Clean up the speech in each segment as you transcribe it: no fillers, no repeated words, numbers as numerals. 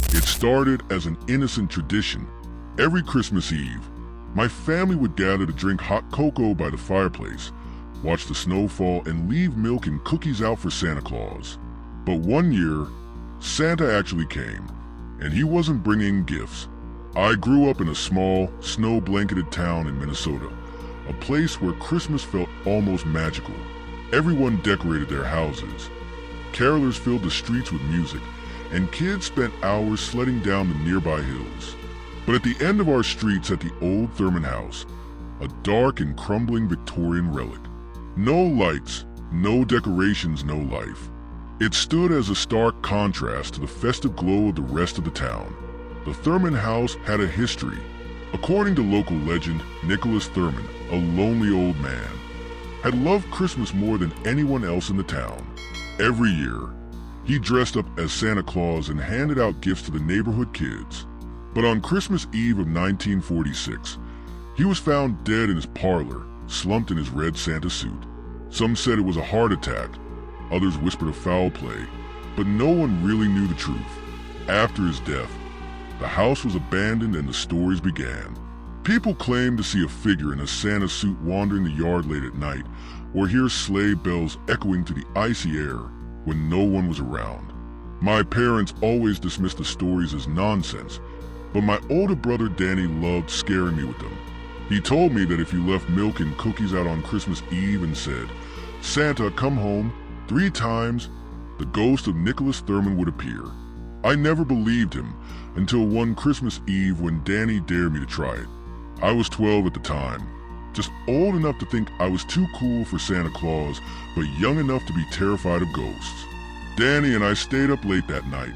It started as an innocent tradition. Every Christmas Eve, my family would gather to drink hot cocoa by the fireplace, watch the snow fall, and leave milk and cookies out for Santa Claus. But one year, Santa actually came, and he wasn't bringing gifts. I grew up in a small, snow-blanketed town in Minnesota, a place where Christmas felt almost magical. Everyone decorated their houses. Carolers filled the streets with music, and kids spent hours sledding down the nearby hills. But at the end of our street sat the old Thurman house, a dark and crumbling Victorian relic. No lights, no decorations, no life. It stood as a stark contrast to the festive glow of the rest of the town. The Thurman house had a history. According to local legend, Nicholas Thurman, a lonely old man, had loved Christmas more than anyone else in the town. Every year, he dressed up as Santa Claus and handed out gifts to the neighborhood kids. But on Christmas Eve of 1946, he was found dead in his parlor, slumped in his red Santa suit. Some said it was a heart attack, others whispered of foul play, but no one really knew the truth. After his death, the house was abandoned and the stories began. People claimed to see a figure in a Santa suit wandering the yard late at night, or hear sleigh bells echoing to the icy air when no one was around. My parents always dismissed the stories as nonsense, but my older brother Danny loved scaring me with them. He told me that if you left milk and cookies out on Christmas Eve and said, "Santa, come home," 3 times, the ghost of Nicholas Thurman would appear. I never believed him until one Christmas Eve when Danny dared me to try it. I was 12 at the time, just old enough to think I was too cool for Santa Claus, but young enough to be terrified of ghosts. Danny and I stayed up late that night,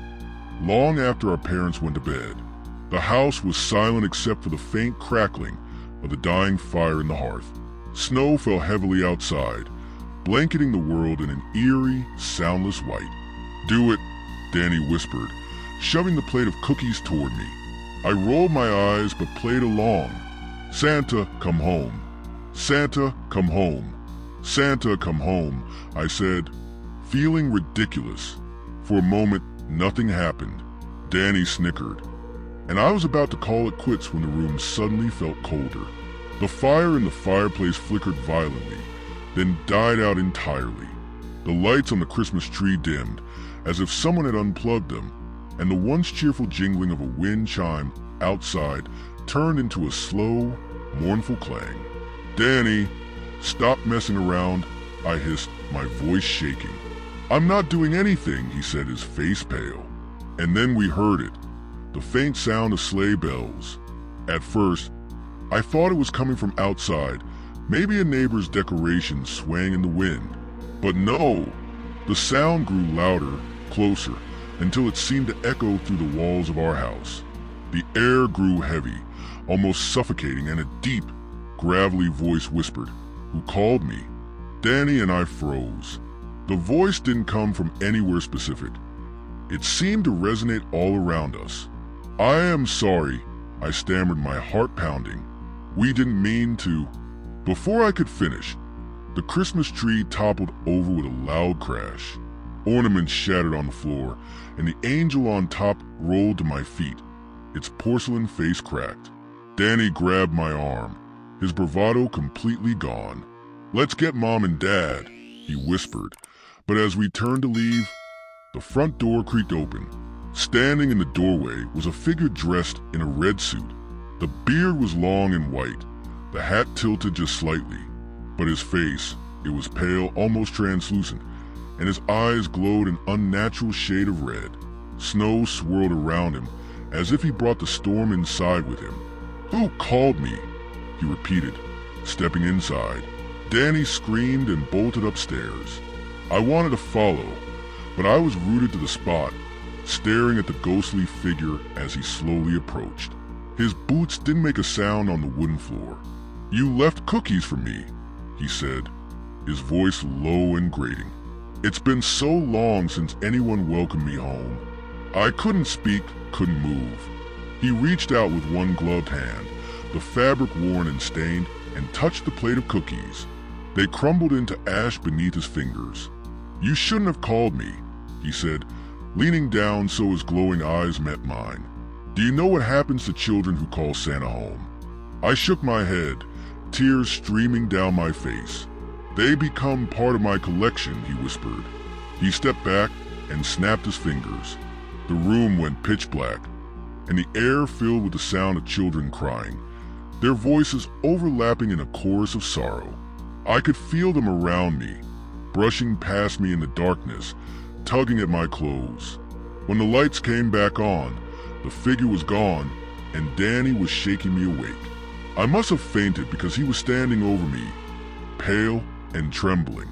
long after our parents went to bed. The house was silent except for the faint crackling of the dying fire in the hearth. Snow fell heavily outside, blanketing the world in an eerie, soundless white. "Do it," Danny whispered, shoving the plate of cookies toward me. I rolled my eyes but played along. "Santa, come home. Santa, come home. Santa, come home," I said, feeling ridiculous. For a moment, nothing happened. Danny snickered, and I was about to call it quits when the room suddenly felt colder. The fire in the fireplace flickered violently, then died out entirely. The lights on the Christmas tree dimmed, as if someone had unplugged them, and the once cheerful jingling of a wind chime outside turned into a slow, mournful clang. "Danny, stop messing around," I hissed, my voice shaking. "I'm not doing anything," he said, his face pale. And then we heard it, the faint sound of sleigh bells. At first, I thought it was coming from outside, maybe a neighbor's decorations swaying in the wind. But no, the sound grew louder, closer, until it seemed to echo through the walls of our house. The air grew heavy, almost suffocating, and a deep, gravelly voice whispered, "Who called me?" Danny and I froze. The voice didn't come from anywhere specific. It seemed to resonate all around us. "I am sorry," I stammered, my heart pounding. "We didn't mean to." Before I could finish, the Christmas tree toppled over with a loud crash. Ornaments shattered on the floor, and the angel on top rolled to my feet, its porcelain face cracked. Danny grabbed my arm, his bravado completely gone. "Let's get Mom and Dad," he whispered, but as we turned to leave, the front door creaked open. Standing in the doorway was a figure dressed in a red suit. The beard was long and white, the hat tilted just slightly, but his face, it was pale, almost translucent, and his eyes glowed an unnatural shade of red. Snow swirled around him, as if he brought the storm inside with him. "Who called me?" he repeated, stepping inside. Danny screamed and bolted upstairs. I wanted to follow, but I was rooted to the spot, staring at the ghostly figure as he slowly approached. His boots didn't make a sound on the wooden floor. "You left cookies for me," he said, his voice low and grating. "It's been so long since anyone welcomed me home." I couldn't speak, couldn't move. He reached out with one gloved hand, the fabric worn and stained, and touched the plate of cookies. They crumbled into ash beneath his fingers. "You shouldn't have called me," he said, leaning down so his glowing eyes met mine. "Do you know what happens to children who call Santa home?" I shook my head, tears streaming down my face. "They become part of my collection," he whispered. He stepped back and snapped his fingers. The room went pitch black, and the air filled with the sound of children crying, their voices overlapping in a chorus of sorrow. I could feel them around me, brushing past me in the darkness, tugging at my clothes. When the lights came back on, the figure was gone, and Danny was shaking me awake. I must have fainted because he was standing over me, pale and trembling.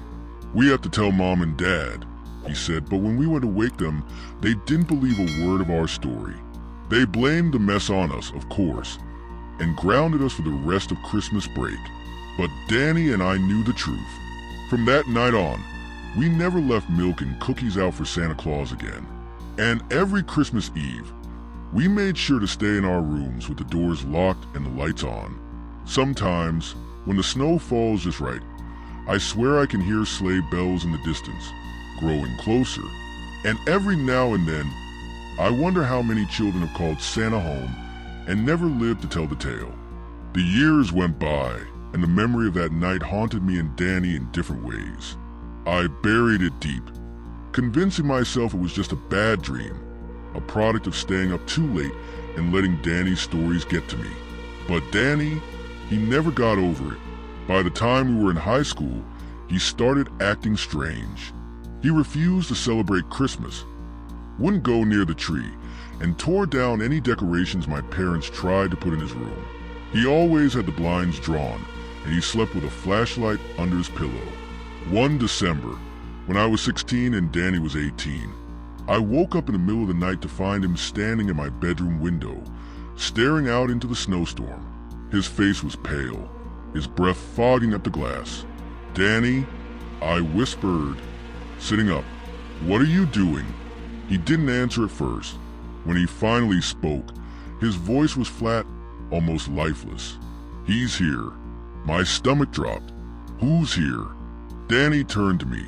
"We have to tell Mom and Dad," he said, but when we went to wake them, they didn't believe a word of our story. They blamed the mess on us, of course, and grounded us for the rest of Christmas break. But Danny and I knew the truth. From that night on, we never left milk and cookies out for Santa Claus again. And every Christmas Eve, we made sure to stay in our rooms with the doors locked and the lights on. Sometimes, when the snow falls just right, I swear I can hear sleigh bells in the distance, growing closer. And every now and then, I wonder how many children have called Santa home and never lived to tell the tale. The years went by, and the memory of that night haunted me and Danny in different ways. I buried it deep, convincing myself it was just a bad dream, a product of staying up too late and letting Danny's stories get to me. But Danny, he never got over it. By the time we were in high school, he started acting strange. He refused to celebrate Christmas, wouldn't go near the tree, and tore down any decorations my parents tried to put in his room. He always had the blinds drawn, and he slept with a flashlight under his pillow. One December, when I was 16 and Danny was 18, I woke up in the middle of the night to find him standing at my bedroom window, staring out into the snowstorm. His face was pale, his breath fogging up the glass. "Danny," I whispered, sitting up, "what are you doing?" He didn't answer at first. When he finally spoke, his voice was flat, almost lifeless. "He's here." My stomach dropped. "Who's here?" Danny turned to me,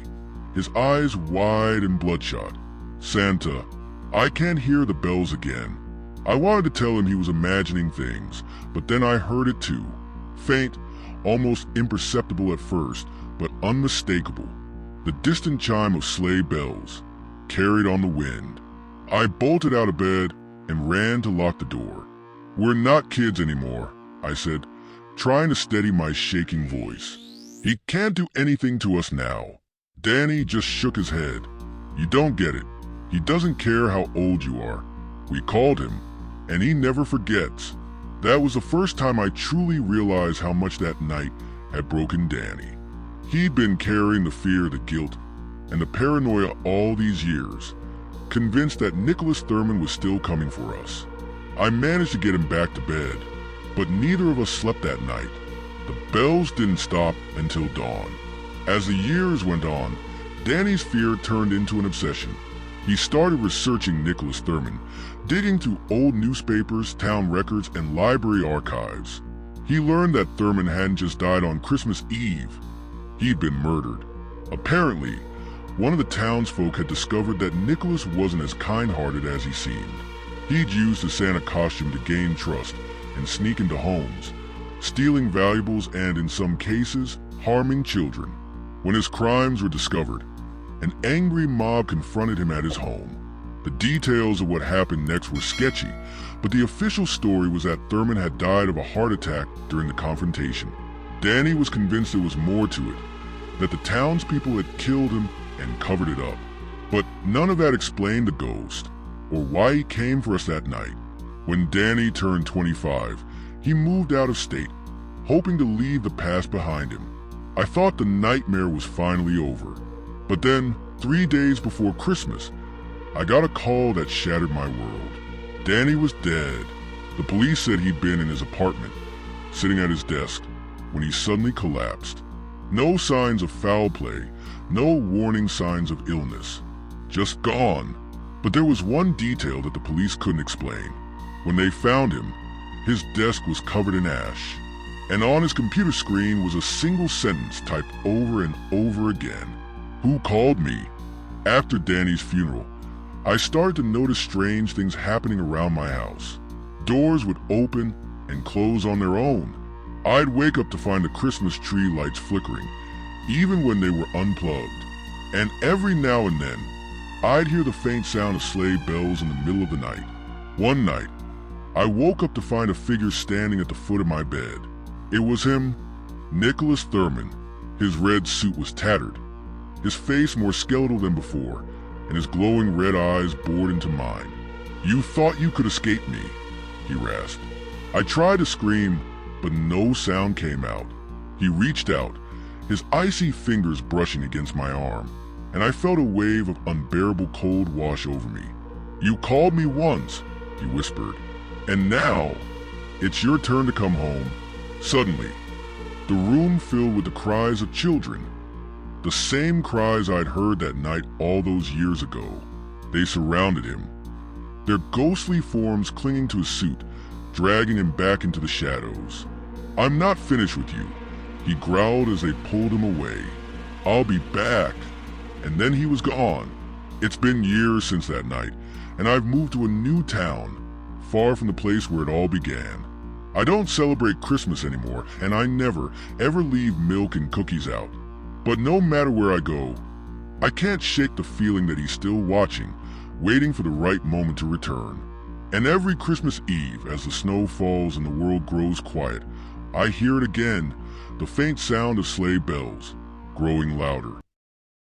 his eyes wide and bloodshot. "Santa." I can't hear the bells again. I wanted to tell him he was imagining things, but then I heard it too. Faint, almost imperceptible at first, but unmistakable. The distant chime of sleigh bells, carried on the wind. I bolted out of bed and ran to lock the door. "We're not kids anymore," I said, trying to steady my shaking voice. "He can't do anything to us now." Danny just shook his head. "You don't get it. He doesn't care how old you are. We called him, and he never forgets." That was the first time I truly realized how much that night had broken Danny. He'd been carrying the fear, the guilt, and the paranoia all these years, convinced that Nicholas Thurman was still coming for us. I managed to get him back to bed, but neither of us slept that night. The bells didn't stop until dawn. As the years went on, Danny's fear turned into an obsession. He started researching Nicholas Thurman, digging through old newspapers, town records, and library archives. He learned that Thurman hadn't just died on Christmas Eve. He'd been murdered. Apparently, one of the townsfolk had discovered that Nicholas wasn't as kind-hearted as he seemed. He'd used the Santa costume to gain trust and sneak into homes, stealing valuables and, in some cases, harming children. When his crimes were discovered, an angry mob confronted him at his home. The details of what happened next were sketchy, but the official story was that Thurman had died of a heart attack during the confrontation. Danny was convinced there was more to it, that the townspeople had killed him and covered it up. But none of that explained the ghost, or why he came for us that night. When Danny turned 25, he moved out of state, hoping to leave the past behind him. I thought the nightmare was finally over. But then, 3 days before Christmas, I got a call that shattered my world. Danny was dead. The police said he'd been in his apartment, sitting at his desk, when he suddenly collapsed. No signs of foul play, no warning signs of illness. Just gone. But there was one detail that the police couldn't explain. When they found him, his desk was covered in ash, and on his computer screen was a single sentence typed over and over again. "Who called me?" After Danny's funeral, I started to notice strange things happening around my house. Doors would open and close on their own. I'd wake up to find the Christmas tree lights flickering, even when they were unplugged. And every now and then, I'd hear the faint sound of sleigh bells in the middle of the night. One night, I woke up to find a figure standing at the foot of my bed. It was him, Nicholas Thurman. His red suit was tattered, his face more skeletal than before, and his glowing red eyes bored into mine. "You thought you could escape me," he rasped. I tried to scream, but no sound came out. He reached out, his icy fingers brushing against my arm, and I felt a wave of unbearable cold wash over me. "You called me once," he whispered, "and now it's your turn to come home." Suddenly, the room filled with the cries of children, the same cries I'd heard that night all those years ago. They surrounded him, their ghostly forms clinging to his suit, dragging him back into the shadows. "I'm not finished with you," he growled as they pulled him away. "I'll be back." And then he was gone. It's been years since that night, and I've moved to a new town, far from the place where it all began. I don't celebrate Christmas anymore, and I never, ever leave milk and cookies out. But no matter where I go, I can't shake the feeling that he's still watching, waiting for the right moment to return. And every Christmas Eve, as the snow falls and the world grows quiet, I hear it again, the faint sound of sleigh bells, growing louder.